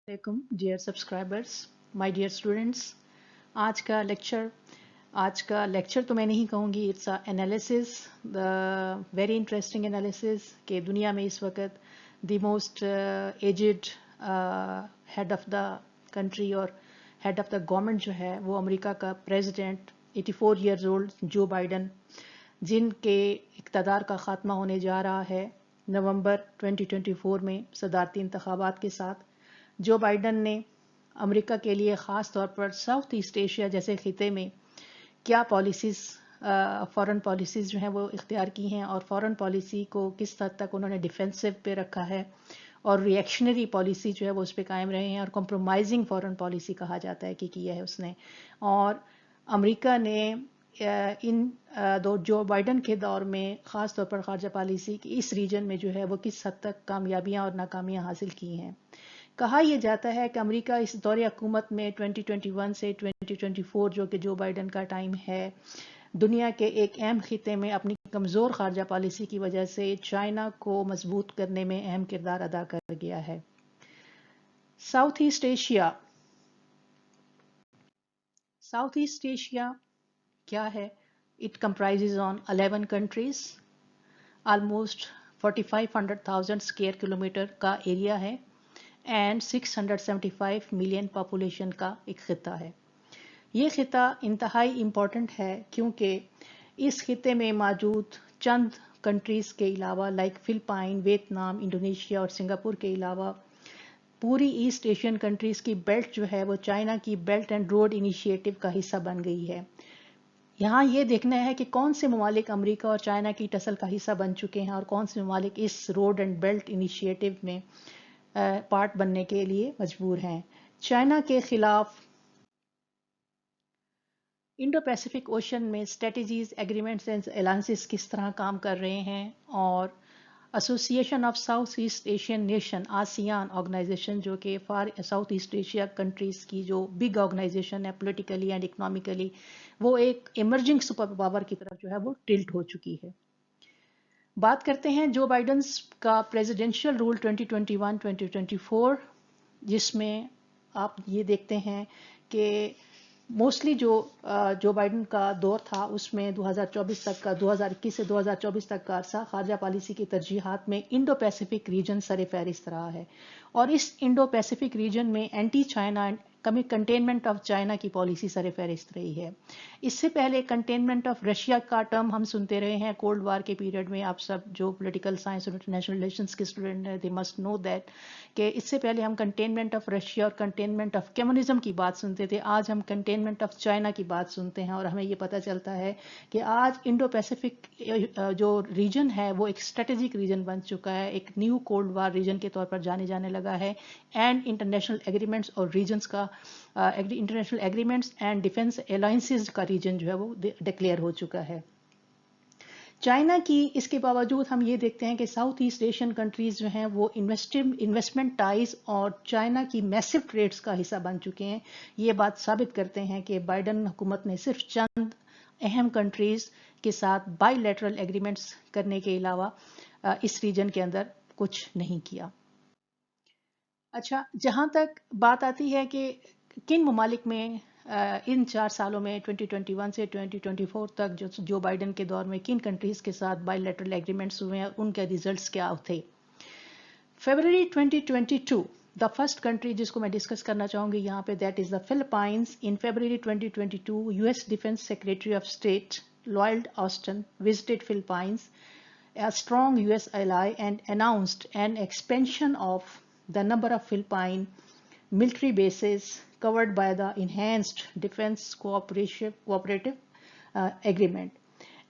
Alaikum, dear subscribers, my dear students. आज का lecture तो मैं नहीं कहूँगी, it's a analysis, the very interesting analysis कि दुनिया में इस वक्त the most aged head of the country और हेड ऑफ द गवर्नमेंट जो है वो अमेरिका का president 84 years old Joe Biden, जिनके इक़्तिदार का ख़ात्मा होने जा रहा है नवंबर 2024 में सदारती इंतखाबात के साथ। जो बाइडन ने अमेरिका के लिए ख़ास तौर पर साउथ ईस्ट एशिया जैसे ख़िते में क्या पॉलिसीज़, फॉरेन पॉलिसीज़ जो हैं वो इख्तियार की हैं और फॉरेन पॉलिसी को किस हद तक उन्होंने डिफेंसिव पे रखा है और रिएक्शनरी पॉलिसी जो है वो उस पर कायम रहे हैं और कॉम्प्रोमाइजिंग फॉरेन पॉलिसी कहा जाता है कि किया है उसने। और अमेरिका ने जो बाइडन के दौर में ख़ास तौर पर ख़ारजा पॉलिसी की इस रीजन में जो है वो किस हद तक कामयाबियाँ और नाकामियाँ हासिल की हैं। कहा यह जाता है कि अमेरिका इस दौरे हुकूमत में 2021 से 2024 जो कि जो बाइडन का टाइम है, दुनिया के एक अहम खिते में अपनी कमज़ोर ख़ारजा पॉलिसी की वजह से चाइना को मजबूत करने में अहम किरदार अदा कर गया है। साउथ ईस्ट एशिया क्या है? It comprises on 11 countries, almost 4500,000 square kilometre का एरिया है एंड 675 मिलियन पॉपुलेशन का एक ख़िता है। ये ख़िता इंतहाई इम्पॉर्टेंट है क्योंकि इस ख़िते में मौजूद चंद कंट्रीज़ के अलावा लाइक फ़िलिपाइन, वियतनाम, इंडोनेशिया और सिंगापुर के अलावा पूरी ईस्ट एशियन कंट्रीज़ की बेल्ट जो है वो चाइना की बेल्ट एंड रोड इनिशिएटिव का हिस्सा बन गई है। यहाँ ये देखना है कि कौन से ममालिक अमेरिका और चाइना की टसल का हिस्सा बन चुके हैं और कौन से ममालिक इस रोड एंड बेल्ट इनिशिएटिव में पार्ट बनने के लिए मजबूर हैं। चाइना के खिलाफ इंडो पैसिफिक ओशन में स्ट्रेटजीज, एग्रीमेंट्स एंड अलायंसेस किस तरह काम कर रहे हैं और association of South East Asian nation ASEAN organisation जो कि far South East Asia countries की जो बिग ऑर्गेनाइजेशन है पॉलिटिकली एंड इकोनॉमिकली, वो एक इमर्जिंग सुपर पावर की तरफ जो है वो टिल्ट हो चुकी है। बात करते हैं जो बाइडन का प्रेसिडेंशियल रूल 2021-2024, जिसमें आप ये देखते हैं कि मोस्टली जो बाइडन का दौर था उसमें 2024 तक का 2021 से 2024 तक का अरसा खारजा पॉलिसी की तरजीहात में इंडो पैसिफिक रीजन सर फहरिस्त रहा है और इस इंडो पैसिफिक रीजन में anti China and containment of China की पॉलिसी सर फहरिस्त रही है। इससे पहले कंटेनमेंट ऑफ रशिया का टर्म हम सुनते रहे हैं कोल्ड वार के पीरियड में। आप सब जो पॉलिटिकल साइंस और इंटरनेशनल रिलेशंस के स्टूडेंट हैं दे मस्ट नो दैट कि इससे पहले हम कंटेनमेंट ऑफ रशिया और कंटेनमेंट ऑफ कम्युनिज्म की बात सुनते थे, आज हम कंटेनमेंट ऑफ चाइना की बात सुनते हैं और हमें ये पता चलता है कि आज इंडो पैसिफिक जो रीजन है वो एक स्ट्रेटेजिक रीजन बन चुका है, एक न्यू कोल्ड वार रीजन के तौर पर जाने जाने लगा है एंड इंटरनेशनल एग्रीमेंट्स और रीजन्स का international agreements and defence alliances का रीजन जो है वो डिक्लेयर हो चुका है। चाइना की इसके बावजूद हम ये देखते हैं कि साउथ ईस्ट एशियन कंट्रीज जो हैं वो इन्वेस्टमेंट टाइज और चाइना की मैसिव ट्रेड्स का हिस्सा बन चुके हैं। ये बात साबित करते हैं कि बाइडन हुकूमत ने सिर्फ चंद अहम कंट्रीज के साथ बायलैटरल एग्रीमेंट्स करने के अलावा इस रीजन के अंदर कुछ नहीं किया। अच्छा, जहाँ तक बात आती है कि किन ममालिक में इन 4 सालों में 2021 से 2024 तक जो बाइडन के दौर में किन कंट्रीज़ के साथ बायलैटरल एग्रीमेंट्स हुए हैं उनके रिजल्ट्स क्या थे। फरवरी 2022 द फर्स्ट कंट्री जिसको मैं डिस्कस करना चाहूँगी यहाँ पे that is the Philippines. In February 2022 US defence secretary of state Lloyd Austin visited Philippines, a strong US ally, and announced an expansion of the number of Philippine military bases covered by the Enhanced Defense Cooperative Agreement.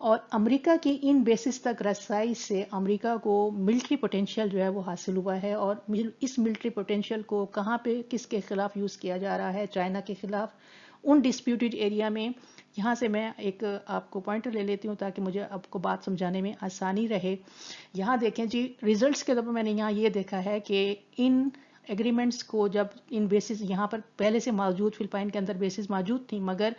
और America की इन basis तक रसाई से America को military potential जो है वो हासिल हुआ है और इस मिलिट्री पोटेंशियल को कहाँ पे किसके खिलाफ यूज़ किया जा रहा है? चाइना के खिलाफ उन डिस्प्यूटेड एरिया में। यहाँ से मैं एक आपको पॉइंटर ले लेती हूँ ताकि मुझे आपको बात समझाने में आसानी रहे। यहाँ देखें जी, रिजल्ट्स के तौर पर मैंने यहाँ ये देखा है कि इन एग्रीमेंट्स को जब इन बेसिस यहाँ पर पहले से मौजूद फिलिपाइन के अंदर बेसिस मौजूद थी, मगर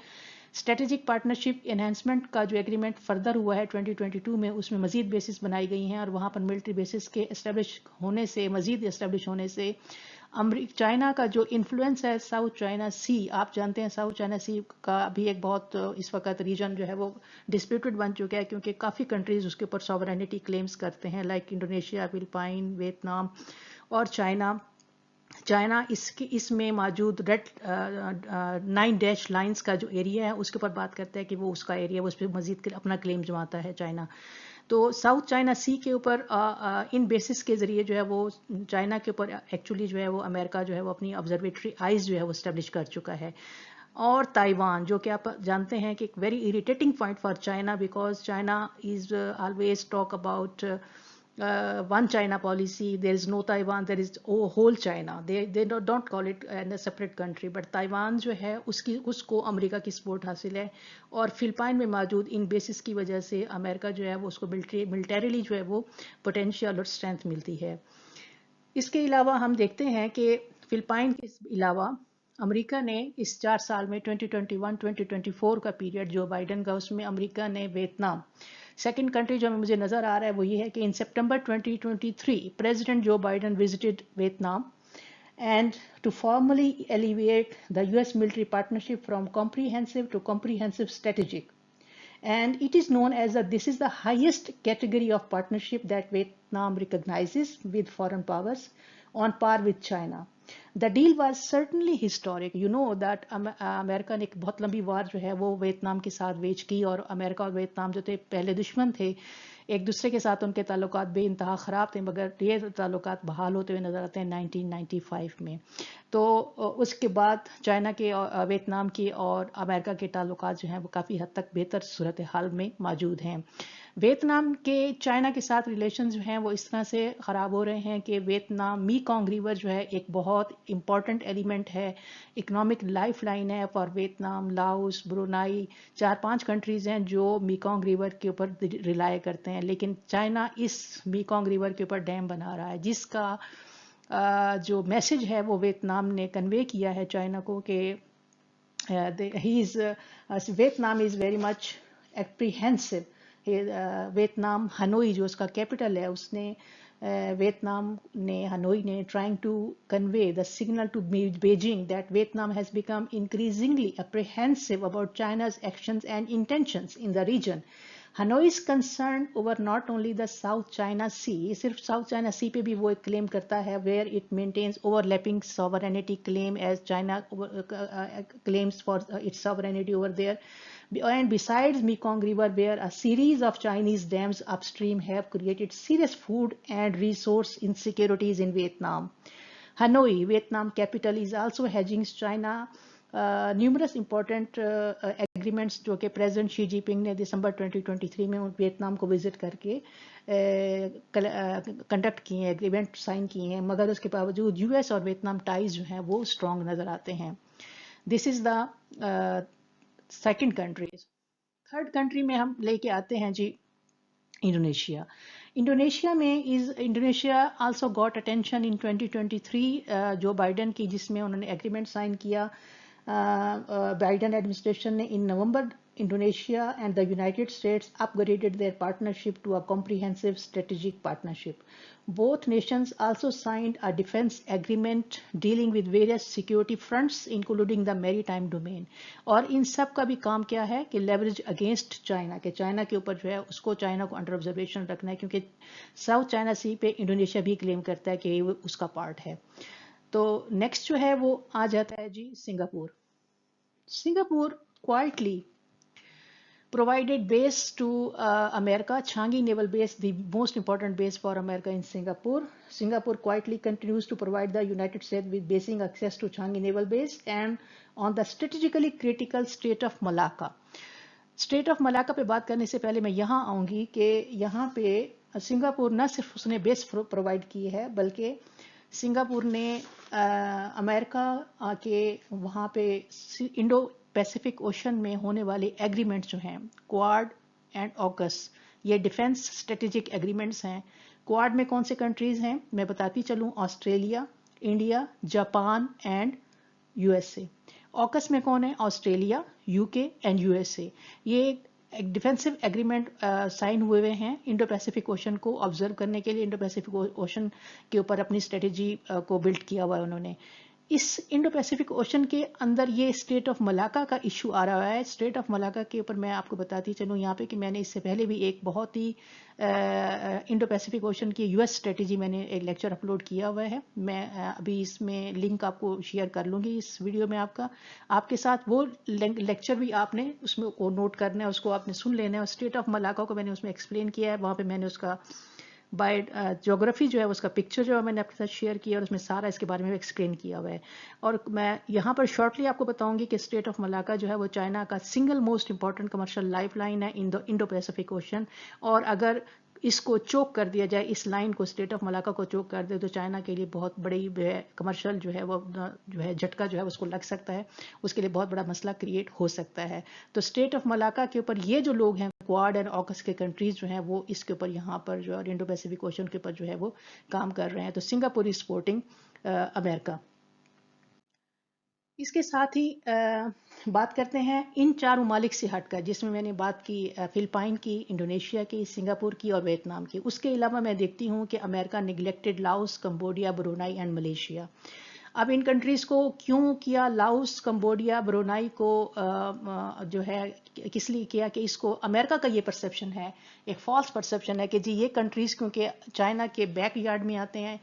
اسٹریٹجک پارٹنرشپ انہینسمنٹ کا جو ایگریمنٹ فردر ہوا ہے 2022 میں، اس میں مزید بیسز بنائی گئی ہیں اور وہاں پر ملٹری بیسز کے مزید اسٹیبلش ہونے سے چائنا کا جو انفلوئنس ہے ساؤتھ چائنا سی، آپ جانتے ہیں ساؤتھ چائنا سی کا بھی ایک بہت اس وقت ریجن جو ہے وہ ڈسپیوٹڈ بن چکا ہے، کیونکہ کافی کنٹریز اس کے اوپر سوورینٹی کلیمز کرتے ہیں، لائک انڈونیشیا، فلپائن، ویتنام اور چائنا اس میں موجود ریڈ 9 ڈیش لائنز کا جو ایریا ہے اس کے اوپر بات کرتا ہے کہ وہ اس کا ایریا، اس پہ مزید اپنا کلیم جماتا ہے چائنا. تو ساؤتھ چائنا سی کے اوپر ان بیسس کے ذریعے جو ہے وہ چائنا کے اوپر ایکچولی جو ہے وہ امریکہ جو ہے وہ اپنی آبزرویٹری آئیز جو ہے وہ اسٹیبلش کر چکا ہے. اور تائیوان، جو کہ آپ جانتے ہیں کہ ایک very irritating point for China, because China is always talk about one China policy. There is no Taiwan, there is whole China. They don't call it a separate country, but Taiwan جو ہے اس کو امریکہ کی support حاصل ہے، اور Philippines میں موجود ان basis کی وجہ سے امریکہ جو ہے وہ اس کو ملٹریلی جو ہے وہ پوٹینشیل اور اسٹرینتھ ملتی ہے. اس کے علاوہ ہم دیکھتے ہیں کہ فلپائن کے علاوہ امریکہ نے اس 4 سال میں 2021-2024 کا پیریڈ جو بائیڈن کا، اس میں امریکہ نے ویتنام، سیکنڈ کنٹری جو مجھے نظر آ رہا ہے وہ یہ ہے کہ in September 2023 president Joe Biden visited Vietnam and to formally elevate the US military partnership from comprehensive to comprehensive strategic. And it is known as this is the highest category of partnership that Vietnam recognizes with foreign powers, on par with China. The deal was certainly historic. You know that امریکہ نے ایک بہت لمبی وار جو ہے وہ Vietnam کے ساتھ veg کی، اور امریکہ اور ویتنام جو تھے پہلے دشمن تھے ایک دوسرے کے ساتھ، ان کے تعلقات بے انتہا خراب تھے، مگر یہ تعلقات بحال ہوتے ہوئے نظر آتے ہیں 1995 میں. تو اس کے بعد چائنا کے ویتنام کی اور امریکہ کے تعلقات جو ہیں وہ کافی حد تک بہتر صورتحال میں موجود ہیں. ویتنام کے چائنا کے ساتھ ریلیشنز جو ہیں وہ اس طرح سے خراب ہو رہے ہیں کہ ویتنام میکونگ ریور جو ہے ایک بہت امپورٹنٹ ایلیمنٹ ہے، اکنامک لائف لائن ہے for Vietnam. Laos, Brunei, 4-5 countries ہیں جو میکونگ ریور کے اوپر ریلائے کرتے ہیں، لیکن چائنا اس میکونگ ریور کے اوپر ڈیم بنا رہا ہے، جس کا جو میسج ہے وہ ویتنام نے کنوے کیا ہے چائنا کو کہ Vietnam is very much apprehensive. Vietnam Hanoi جو اس کا کیپٹل ہے، اس نے ہنوئی نے trying to convey the signal to Beijing that Vietnam has become increasingly apprehensive about China's actions and intentions in the region. Hanoi is concerned over not only the South China Sea, صرف South China سی پہ بھی وہ ایک کلیم کرتا ہے where it maintains over lapping sovereignty claim as China claims for its sovereignty over there. And besides Mekong River, where a series of Chinese dams upstream have created serious food and resource insecurities in Vietnam. Hanoi, Vietnam capital, is also hedging China numerous important agreements جو کہ president شی جی پنگ نے دسمبر 2023 میں Vietnam کو visit کر کے conduct کیے ہیں، agreement sign کیے ہیں، مگر اس کے باوجود یو ایس اور ویتنام ٹائز جو ہیں وہ اسٹرانگ نظر آتے ہیں. This is the second countries. Third country میں ہم لے کے آتے ہیں جی Indonesia. Indonesia also got attention in 2023 Joe Biden کی، جس میں انہوں نے ایگریمنٹ سائن کیا. بائیڈن ایڈمنسٹریشن نے in November Indonesia and the United States upgraded their partnership to a comprehensive strategic partnership. Both nations also signed a defense agreement dealing with various security fronts, including the maritime domain. اور ان سب کا بھی کام کیا ہے کہ leverage against China, کہ China کے اوپر جو ہے اس کو چائنا کو انڈر آبزرویشن رکھنا ہے، کیونکہ ساؤتھ چائنا سی پہ انڈونیشیا بھی کلیم کرتا ہے کہ یہ اس کا پارٹ ہے. تو نیکسٹ جو ہے وہ آ جاتا ہے جی Singapore. Singapore quietly provided base to America, Changi Naval Base, the most important base for America in Singapore. Singapore quietly continues to provide the United States with basic access to Changi Naval Base and on the strategically critical Strait of Malacca. Strait of Malacca پہ بات کرنے سے پہلے میں یہاں آؤں گی کہ یہاں پہ سنگاپور نہ صرف اس نے بیس پرووائڈ کی ہے، بلکہ سنگاپور نے امریکہ کے وہاں پہ انڈو پیسیفک اوشن میں ہونے والے ایگریمنٹس جو ہیں کوارڈ اینڈ آکس، یہ ڈیفنس اسٹریٹجک ایگریمنٹس ہیں. کوارڈ میں کون سے کنٹریز ہیں میں بتاتی چلوں، Australia, India, Japan and USA. AUKUS में कौन है? Australia, UK and USA. ये एक डिफेंसिव एग्रीमेंट साइन हुए हैं इंडो पैसिफिक ओशन को ऑब्जर्व करने के लिए। इंडो पैसिफिक ओशन के ऊपर अपनी स्ट्रेटेजी को बिल्ड किया हुआ है उन्होंने। इस इंडो पैसिफिक ओशन के अंदर ये स्ट्रेट ऑफ मलाका का इशू आ रहा है। स्ट्रेट ऑफ मलाका के ऊपर मैं आपको बताती चलूँ यहाँ पे कि मैंने इससे पहले भी एक बहुत ही इंडो पैसिफिक ओशन की यूएस स्ट्रेटेजी मैंने एक लेक्चर अपलोड किया हुआ है। मैं अभी इसमें लिंक आपको शेयर कर लूँगी इस वीडियो में आपके साथ। वो लेक्चर भी आपने उसमें को नोट करना है, उसको आपने सुन लेना है। और स्ट्रेट ऑफ मलाका को मैंने उसमें एक्सप्लेन किया है। वहाँ पे मैंने उसका बाय ज्योग्राफी जो है उसका पिक्चर जो है मैंने आपके साथ शेयर किया और उसमें सारा इसके बारे में एक्सप्लेन किया हुआ है। और मैं यहाँ पर शॉर्टली आपको बताऊंगी कि स्ट्रेट ऑफ मलाका जो है वो चाइना का single most important commercial life line है in the Indo Pacific Ocean. और अगर इसको चोक कर दिया जाए, इस लाइन को, स्ट्रेट ऑफ मलाका को चोक कर दे, तो चाइना के लिए बहुत बड़ी कमर्शियल जो है वो जो है झटका जो है उसको लग सकता है, उसके लिए बहुत बड़ा मसला क्रिएट हो सकता है। तो स्ट्रेट ऑफ मलाका के ऊपर ये जो लोग हैं क्वाड एंड ऑकस के कंट्रीज जो हैं वो इसके ऊपर यहाँ पर जो है इंडो पैसिफिक ओशन के ऊपर जो है वो काम कर रहे हैं। तो सिंगापुर इज सपोर्टिंग अमेरिका। इसके साथ ही बात करते हैं इन चार ममालिक से हटकर, जिसमें मैंने बात की फिलिपाइन की, इंडोनेशिया की, सिंगापुर की और वियतनाम की। उसके अलावा मैं देखती हूँ कि America neglected Laos, Cambodia, Brunei and Malaysia. अब इन कंट्रीज़ को क्यों किया? लाओस, कंबोडिया, ब्रुनाई को जो है किस लिए किया कि इसको अमेरिका का ये परसेप्शन है, एक फॉल्स परसेप्शन है कि जी ये कंट्रीज़ क्योंकि चाइना के बैक यार्ड में आते हैं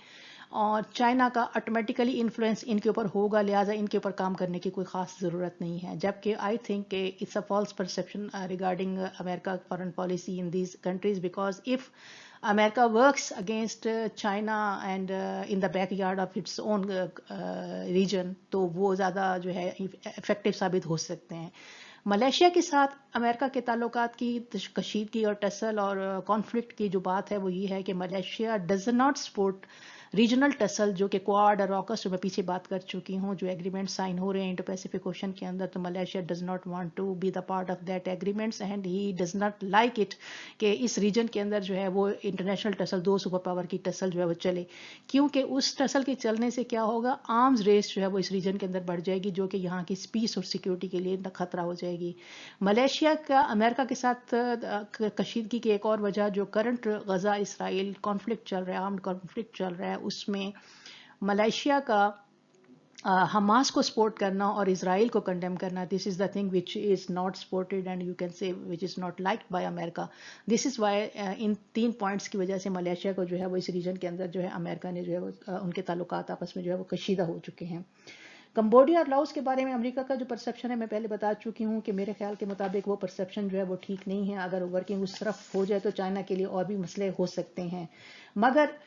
और चाइना का ऑटोमेटिकली इन्फ्लुएंस इनके ऊपर होगा, लिहाजा इनके ऊपर काम करने की कोई ख़ास ज़रूरत नहीं है। जबकि आई थिंक कि it's a false perception regarding America foreign policy in these countries, because if America works against China and in the backyard of its own region, तो वो ज़्यादा जो है इफेक्टिव साबित हो सकते हैं। मलेशिया के साथ अमेरिका के ताल्लुकात की कशीदगी और टसल और कॉन्फ्लिक्ट की जो बात है वो ये है कि Malaysia does not support regional tussle, जो कि क्वाड और ऑकस जो मैं पीछे बात कर चुकी हूँ, जो एग्रीमेंट साइन हो रहे हैं इंडो पैसिफिक ओशन के अंदर। तो Malaysia does not want to be the part of that agreements and he does not like it कि इस रीजन के अंदर जो है वो इंटरनेशनल टसल, दो सुपर पावर की टसल जो है वो चले, क्योंकि उस टसल के चलने से क्या होगा, आर्म्स रेस जो है वो इस रीजन के अंदर बढ़ जाएगी, जो कि यहाँ की पीस और सिक्योरिटी के लिए खतरा हो जाएगी। मलेशिया का अमेरिका के साथ कशीदगी की एक और वजह, जो करंट गजा इसराइल कॉन्फ्लिक्ट चल रहा है, आर्म्ड कॉन्फ्लिक्ट चल रहा है, उसमें मलेशिया का हमास को सपोर्ट करना और इसराइल को कंडेम करना, this is the thing which is not supported and you can say which is not liked by America. This is why in 3 points की वजह से मलेशिया को जो है वो इस रीजन के अंदर जो है अमेरिका ने जो है वो उनके ताल्लुकात आपस में जो है वो कशीदा हो चुके हैं। कंबोडिया और लाओस के बारे में अमेरिका का जो परसेप्शन है मैं पहले बता चुकी हूँ कि मेरे ख्याल के मुताबिक वो परसेप्शन जो है वो ठीक नहीं है। अगर वर्किंग उस तरफ हो जाए तो चाइना के लिए और भी मसले हो सकते हैं। मगर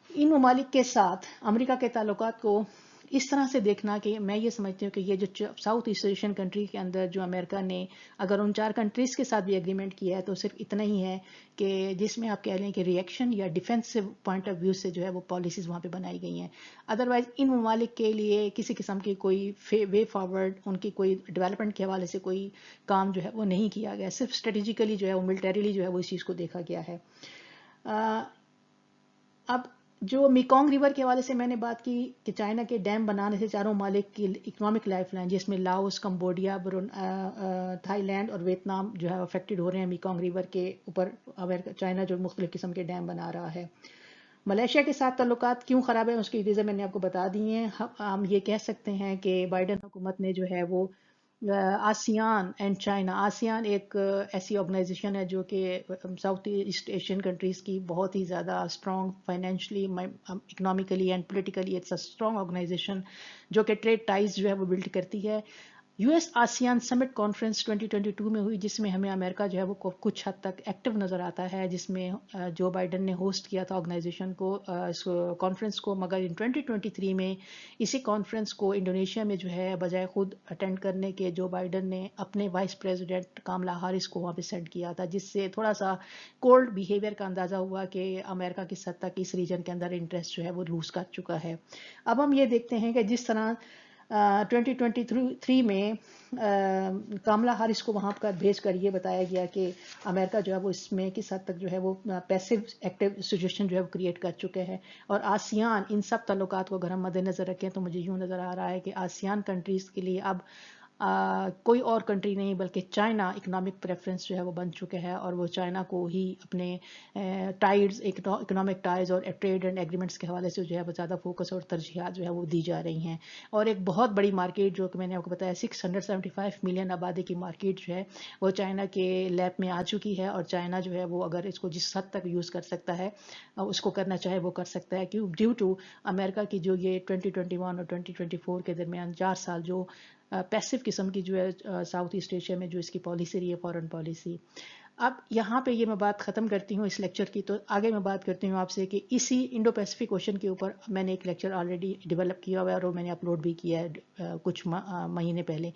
इन ममालिक के साथ अमेरिका के ताल्लुकात को इस तरह से देखना कि मैं ये समझती हूँ कि ये जो साउथ ईस्ट एशियन कंट्री के अंदर जो अमेरिका ने अगर उन 4 कंट्रीज़ के साथ भी एग्रीमेंट किया है तो सिर्फ इतना ही है कि जिसमें आप कह लें कि रिएक्शन या डिफेंसिव पॉइंट ऑफ व्यू से जो है वो पॉलिसीज़ वहाँ पे बनाई गई हैं। अदरवाइज़ इन ममालिक के लिए किसी किस्म की कोई वे फॉरवर्ड, उनकी कोई डेवलपमेंट के हवाले से कोई काम जो है वो नहीं किया गया, सिर्फ स्ट्रेटेजिकली जो है वो मिलिटरीली जो है वो इस चीज़ को देखा गया है। अब जो मेकोंग रिवर के हवाले से मैंने बात की कि चाइना के डैम बनाने से चारों ममालिक की इकोनॉमिक लाइफ लाइन, जिसमें लाओस, कंबोडिया, थाईलैंड और वियतनाम जो है अफेक्टेड हो रहे हैं मेकोंग रिवर के ऊपर, अमेरिका चाइना जो मुख्तलिफ किस्म के डैम बना रहा है। मलेशिया के साथ ताल्लुकात क्यों ख़राब है उसकी रीज़न मैंने आपको बता दी हैं। हम ये कह सकते हैं कि बाइडन हुकूमत ने जो है वो आसियान एंड चाइना, आसियान एक ऐसी ऑर्गेनाइजेशन है जो कि साउथ ईस्ट एशियन कंट्रीज़ की बहुत ही ज़्यादा strong financially, economically and politically it's a strong organisation जो कि ट्रेड टाइज जो है वो बिल्ड करती है। यूएस आसियान समिट कॉन्फ्रेंस 2022 में हुई, जिसमें हमें अमेरिका जो है वो कुछ हद तक एक्टिव नज़र आता है, जिसमें जो बाइडन ने होस्ट किया था ऑर्गेनाइजेशन को, इस कॉन्फ्रेंस को। मगर इन 2023 में इसी कॉन्फ्रेंस को इंडोनेशिया में जो है बजाय खुद अटेंड करने के, जो बाइडन ने अपने वाइस प्रेसिडेंट कामला हारिस को वहाँ पे सेंड किया था, जिससे थोड़ा सा कोल्ड बिहेवियर का अंदाज़ा हुआ कि अमेरिका किस हद तक इस रीजन के अंदर इंटरेस्ट जो है वो लूज़ कर चुका है। अब हम ये देखते हैं कि जिस तरह 2023 میں کاملا ہارس کو وہاں پر بھیج کر یہ بتایا گیا کہ امریکہ جو ہے وہ اس میں کس حد تک جو ہے وہ پیسو ایکٹیو سچویشن جو ہے وہ کریٹ کر چکے ہیں. اور آسیان ان سب تعلقات کو اگر ہم مد نظر رکھیں تو مجھے یوں نظر آ رہا ہے کہ آسیان کنٹریز کے لیے اب کوئی اور کنٹری نہیں بلکہ چائنا اکنامک پریفرنس جو ہے وہ بن چکے ہے، اور وہ چائنا کو ہی اپنے ٹائیڈز اکنامک ٹائز اور ٹریڈ اینڈ ایگریمنٹس کے حوالے سے جو ہے وہ زیادہ فوکس اور ترجیحات جو ہے وہ دی جا رہی ہیں. اور ایک بہت بڑی مارکیٹ جو کہ میں نے آپ کو بتایا 675 ملین آبادی کی مارکیٹ جو ہے وہ چائنا کے لیپ میں آ چکی ہے، اور چائنا جو ہے وہ اگر اس کو جس حد تک یوز کر سکتا ہے اس کو کرنا چاہے وہ کر سکتا ہے، کیوں ڈیو ٹو امریکہ کی جو یہ 2021 اور 2024 کے درمیان 4 سال جو پیسو قسم کی جو ہے ساؤتھ ایسٹ ایشیا میں جو اس کی پالیسی رہی ہے فارن پالیسی. اب یہاں پہ یہ میں بات ختم کرتی ہوں اس لیکچر کی، تو آگے میں بات کرتی ہوں آپ سے کہ اسی انڈو پیسفک اوشن کے اوپر میں نے ایک لیکچر آلریڈی ڈیولپ کیا ہوا ہے اور میں نے اپلوڈ بھی کیا ہے کچھ مہینے پہلے.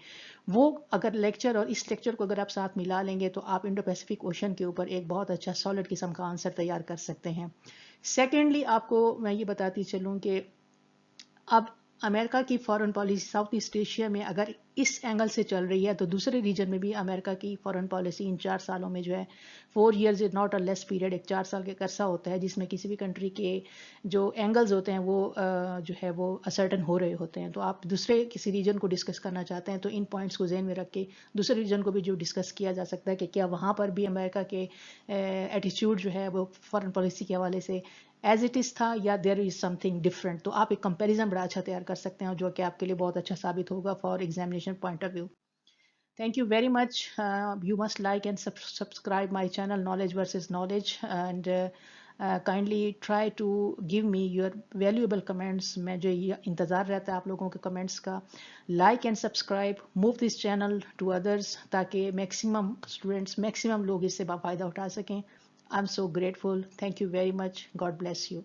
وہ اگر لیکچر اور اس لیکچر کو اگر آپ ساتھ ملا لیں گے تو آپ انڈو پیسفک اوشن کے اوپر ایک بہت اچھا سالڈ قسم کا آنسر تیار کر سکتے ہیں. سیکنڈلی آپ کو میں یہ بتاتی چلوں کہ اب امریکہ کی foreign policy South East Asia میں اگر اس اینگل سے چل رہی ہے تو دوسرے ریجن میں بھی امریکہ کی فارن پالیسی ان 4 سالوں میں جو ہے 4 years is not a less period, ایک 4 سال کا عرصہ ہوتا ہے جس میں کسی بھی کنٹری کے جو اینگلز ہوتے ہیں وہ جو ہے وہ اسرٹن ہو رہے ہوتے ہیں. تو آپ دوسرے کسی ریجن کو ڈسکس کرنا چاہتے ہیں تو ان پوائنٹس کو ذہن میں رکھ کے دوسرے ریجن کو بھی جو ڈسکس کیا جا سکتا ہے کہ کیا وہاں پر بھی امریکہ کے ایٹیچیوڈ جو ہے وہ فارن پالیسی کے حوالے سے ایز اٹ از تھا یا دیر از سم تھنگ ڈفرنٹ. تو آپ ایک کمپیریزن بڑا اچھا تیار کر سکتے ہیں جو کہ آپ کے لیے بہت اچھا ثابت ہوگا for examination point of view. Thank you very much. You must like and subscribe my channel Knowledge versus Knowledge, and kindly try to give me your valuable comments. میں جو یہ انتظار رہتا ہے آپ لوگوں کے کمنٹس کا. Like and subscribe, move this channel to others تاکہ میکسیمم اسٹوڈنٹس میکسیمم لوگ اس سے فائدہ اٹھا سکیں. I'm so grateful. Thank you very much. God bless you.